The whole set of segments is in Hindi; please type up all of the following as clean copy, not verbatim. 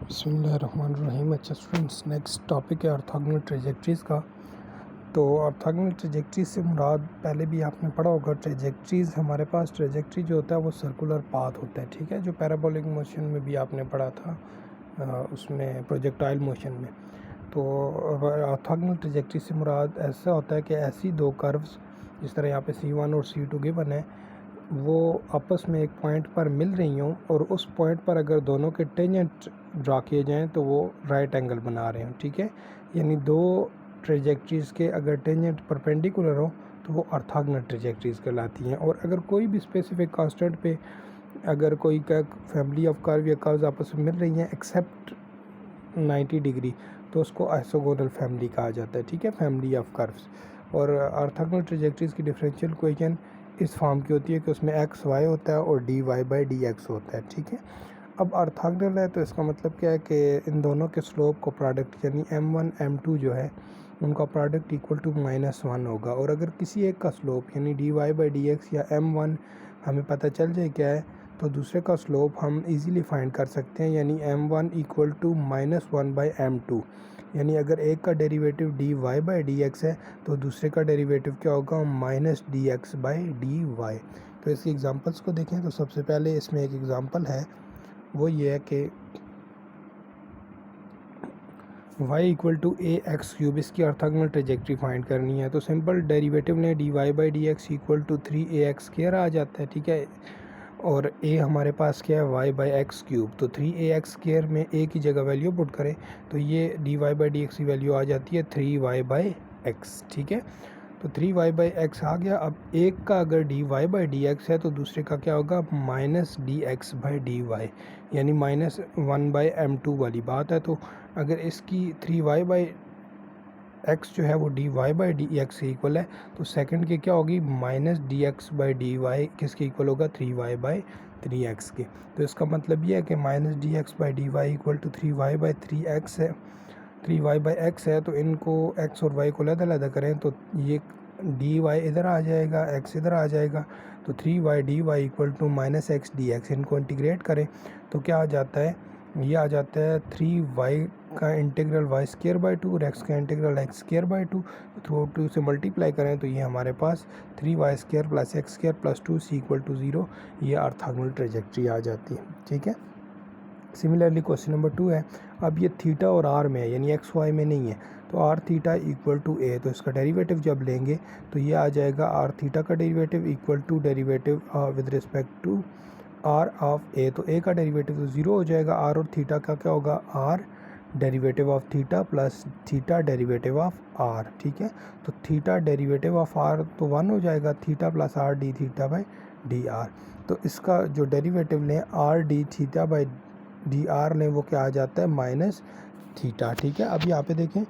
बिस्मिल्लाहिर्रहमानिर्रहीम। अच्छा स्टूडेंट्स, नेक्स्ट टॉपिक है ऑर्थोगोनल ट्रेजेक्ट्रीज़ का। तो ऑर्थोगोनल ट्रेजेक्ट्रीज से मुराद पहले भी आपने पढ़ा होगा। ट्रेजेक्ट्रीज़ हमारे पास ट्रेजेक्ट्री जो होता है वो सर्कुलर पाथ होता है, ठीक है, जो पैराबोलिक मोशन में भी आपने पढ़ा था, उसमें प्रोजेक्टाइल मोशन में। तो ऑर्थोगोनल ट्रेजेक्ट्री से मुराद ऐसा होता है कि ऐसी दो कर्व्स, जिस तरह यहाँ पे C1 और C2 गिवन है, वो आपस में एक पॉइंट पर मिल रही हों और उस पॉइंट पर अगर दोनों के टेंजेंट ड्रा किए जाएँ तो वो राइट एंगल बना रहे हों, ठीक है। यानी दो ट्रेजेक्ट्रीज़ के अगर टेंजेंट परपेंडिकुलर हो तो वो ऑर्थोगोनल ट्रेजेक्ट्रीज़ कहलाती हैं। और अगर कोई भी स्पेसिफिक कांस्टेंट पे अगर कोई का फैमिली ऑफ कर्व या कर्व्स आपस में मिल रही हैं एक्सेप्ट 90 डिग्री, तो उसको आइसोगोनल फैमिली कहा जाता है, ठीक है, फैमिली ऑफ कर्व्स। और ऑर्थोगोनल ट्रेजेक्ट्रीज़ की डिफरेंशियल इक्वेशन इस फॉर्म की होती है कि उसमें एक्स वाई होता है और dy बाई डी एक्स होता है, ठीक है। अब ऑर्थोगोनल है तो इसका मतलब क्या है कि इन दोनों के स्लोप को प्रोडक्ट यानी m1 m2 जो है उनका प्रोडक्ट इक्वल टू -1 होगा। और अगर किसी एक का स्लोप यानी dy बाई डी एक्स या m1 हमें पता चल जाए क्या है, तो दूसरे का स्लोप हम इजीली फाइंड कर सकते हैं, यानी m1 equal to -1 by m2। यानी अगर एक का derivative dy by D x है तो दूसरे का डेरिवेटिव क्या होगा, -dx बाई dy। तो इसकी एग्जांपल्स को देखें तो सबसे पहले इसमें एक एग्जांपल है, वो ये है कि y equal to a x cube, इसकी ऑर्थोगोनल ट्रेजेक्ट्री फाइंड करनी है। तो सिंपल डेरिवेटिव ने dy by D x equal to 3ax square आ जाता है, ठीक है। और a हमारे पास क्या है, y बाई एक्स क्यूब। तो 3ax स्क्वायर में a की जगह वैल्यू पुट करें तो ये dy बाई डी एक्स की वैल्यू आ जाती है 3y बाई एक्स, ठीक है। तो 3y बाई एक्स आ गया। अब एक का अगर dy बाई डी एक्स है तो दूसरे का क्या होगा, -dx बाई डी वाई, यानी -1 बाई m2 वाली बात है। तो अगर इसकी 3y बाई एक्स जो है वो dy बाई डी एक्स के इक्वल है, तो सेकंड की क्या होगी, -dx बाई डी वाई किसके इक्वल होगा, 3y बाई 3x के। तो इसका मतलब ये है कि -dx by d y equal to 3y by 3x है, 3y बाई एक्स है। तो इनको x और y को अलग-अलग करें तो ये dy इधर आ जाएगा, x इधर आ जाएगा। तो 3y dy equal to -x dx, इनको इंटीग्रेट करें तो क्या आ जाता है, ये आ जाता है 3y का इंटीग्रल वाई स्क्वायर बाई 2 और x का integral x square by 2। Through 2 से मल्टीप्लाई करें तो ये हमारे पास 3y square plus x square plus 2 equal to 0, ये ऑर्थोगोनल ट्रेजेक्ट्री आ जाती है, ठीक है। सिमिलरली क्वेश्चन नंबर 2 है। अब ये थीटा और आर में है, यानी एक्स वाई में नहीं है। तो r theta equal to a, तो इसका डेरिवेटिव जब लेंगे तो ये आ जाएगा आर थीटा का derivative equal to derivative with respect to r of a. तो ए का डेरिवेटिव तो 0 हो जाएगा, आर और थीटा का क्या होगा, r derivative of theta plus theta derivative of r, ठीक है। तो थीटा डेरिवेटिव ऑफ आर तो 1 हो जाएगा, theta plus are d theta by D R. तो इसका जो डेरिवेटिव लें are d theta by D R ने वो क्या आ जाता है, माइनस थीटा, ठीक है। अब यहाँ पे देखें,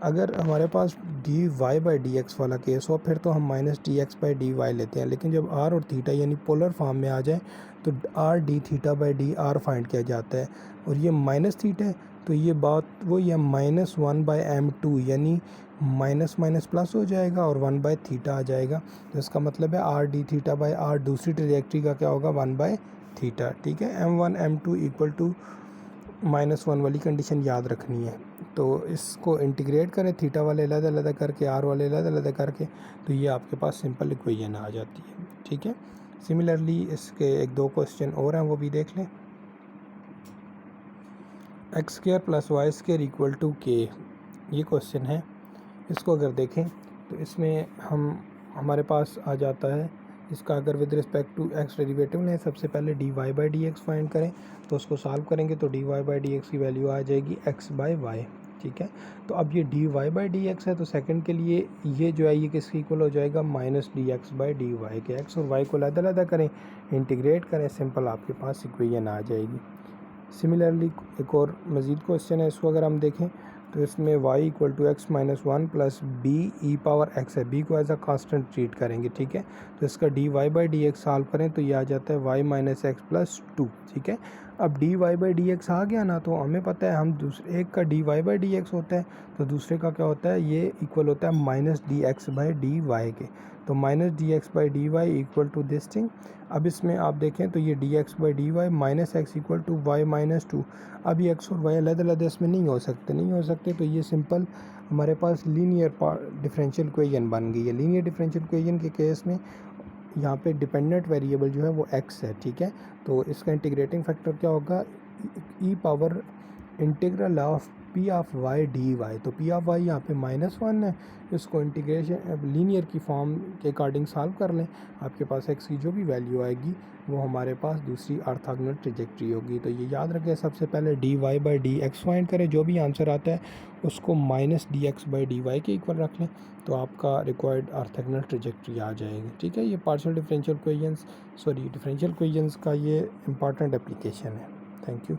अगर हमारे पास d y by D x वाला केस हो फिर तो हम -dx बाई डी वाई लेते हैं, लेकिन जब आर और थीटा यानी पोलर फॉर्म में आ जाए तो are d theta by D R find किया जाता है। और ये माइनस थीटा है तो ये बात वही है, -1 बाई m2, यानी माइनस माइनस प्लस हो जाएगा और 1 बाई थीटा आ जाएगा। तो इसका मतलब है r d theta by r दूसरी ट्रेजेक्ट्री का क्या होगा, 1 बाई थीटा, ठीक है। m1 m2 इक्वल टू -1 वाली कंडीशन याद रखनी है। तो इसको इंटीग्रेट करें थीटा वाले अलग अलग करके, आर वाले अलग अलग करके, तो ये आपके पास सिंपल इक्वेशन आ जाती है, ठीक है। सिमिलरली इसके एक दो क्वेश्चन और हैं, वो भी देख लें। X square plus y square equal to k, ये क्वेश्चन है। इसको अगर देखें तो इसमें हमारे पास आ जाता है, इसका अगर with respect to x derivative लें, सबसे पहले dy by D x find करें। तो उसको सॉल्व करेंगे तो dy बाई डी एक्स की वैल्यू आ जाएगी x बाई वाई, ठीक है। तो अब ये dy बाई डी एक्स है तो सेकंड के लिए ये जो है ये किसके इक्वल हो जाएगा, -dx बाई डी वाई के। x और y को अलग करें, इंटीग्रेट करें, सिंपल आपके पास इक्वेशन आ जाएगी। सिमिलरली एक और मज़ीद क्वेश्चन है, इसको अगर हम देखें तो इसमें y equal to x minus one plus b e power x है, b को एज अ कांस्टेंट ट्रीट करेंगे, ठीक है। तो इसका dy बाई डी एक्स सॉल्व करें तो ये आ जाता है y माइनस एक्स प्लस 2, ठीक है। अब d y by D x आ गया ना, तो हमें पता है हम दूसरे एक का d y by D x होता है, तो दूसरे का क्या होता है, ये इक्वल होता है minus d x by d y के। तो minus d x by d y equal to this thing. अब इसमें आप देखें तो ये d x by d y minus x equal to y minus two. अब ये एक्स और वाई अलग अलग इसमें नहीं हो सकते, तो ये सिंपल हमारे पास लीनियर डिफरेंशियल इक्वेशन बन गई है। लीनियर डिफरेंशियल इक्वेशन के केस में यहाँ पे डिपेंडेंट वेरिएबल जो है वो x है, ठीक है। तो इसका इंटीग्रेटिंग फैक्टर क्या होगा, e power integral of p of y d y. तो पी ऑफ वाई यहाँ पे -1 है, इसको इंटीग्रेशन लीनियर की फॉर्म के अकॉर्डिंग सॉल्व कर लें, आपके पास x की जो भी वैल्यू आएगी वो हमारे पास दूसरी ऑर्थोगोनल ट्रेजेक्ट्री होगी। तो ये याद रखें, सबसे पहले d y by D x find करें, जो भी आंसर आता है उसको minus d x by d y के इक्वल रख लें, तो आपका रिक्वायर्ड ऑर्थोगोनल ट्रेजेक्ट्री आ जाएगी, ठीक है। ये पार्शियल डिफरेंशियल इक्वेशंस का ये इंपॉर्टेंट एप्लीकेशन है। Thank you.